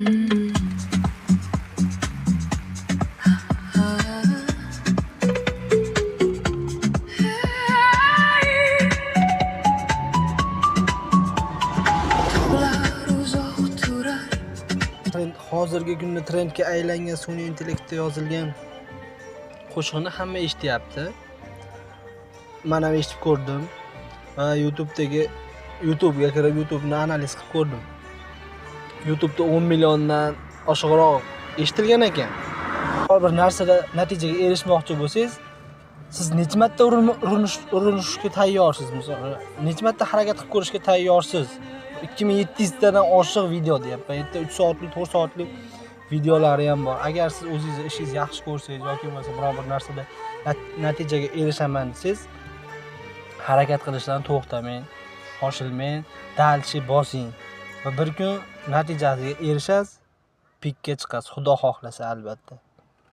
Hozirgi kunda trendga aylangan sun'iy intellektda yozilgan qo'shiqni hamma eshityapti. Men ham eshitib ko'rdim va YouTube'ga kirib YouTube'ni analiz qilib ko'rdim. YouTube'da 10 milliondan oshiqroq eshitilgan ekan. Bir narsada natijaga erishmoqchi bo'lsangiz, siz necha marta urinishga tayyorsiz? Masalan, necha marta harakat qilib ko'rishga tayyorsiz? 2700 tadan oshiq video deyapman. Yerda 3 soatlik, 4 soatlik videolari ham bor. Agar siz o'zingizni ishingizni yaxshi ko'rsangiz yoki bo'lmasa biror bir narsada natijaga erishaman desangiz, harakat qilishdan to'xtamang, shoshilmang, dalchi bosing va bir kun natijasiga erishasiz, pikka chiqasiz, Xudo xohlasa albatta.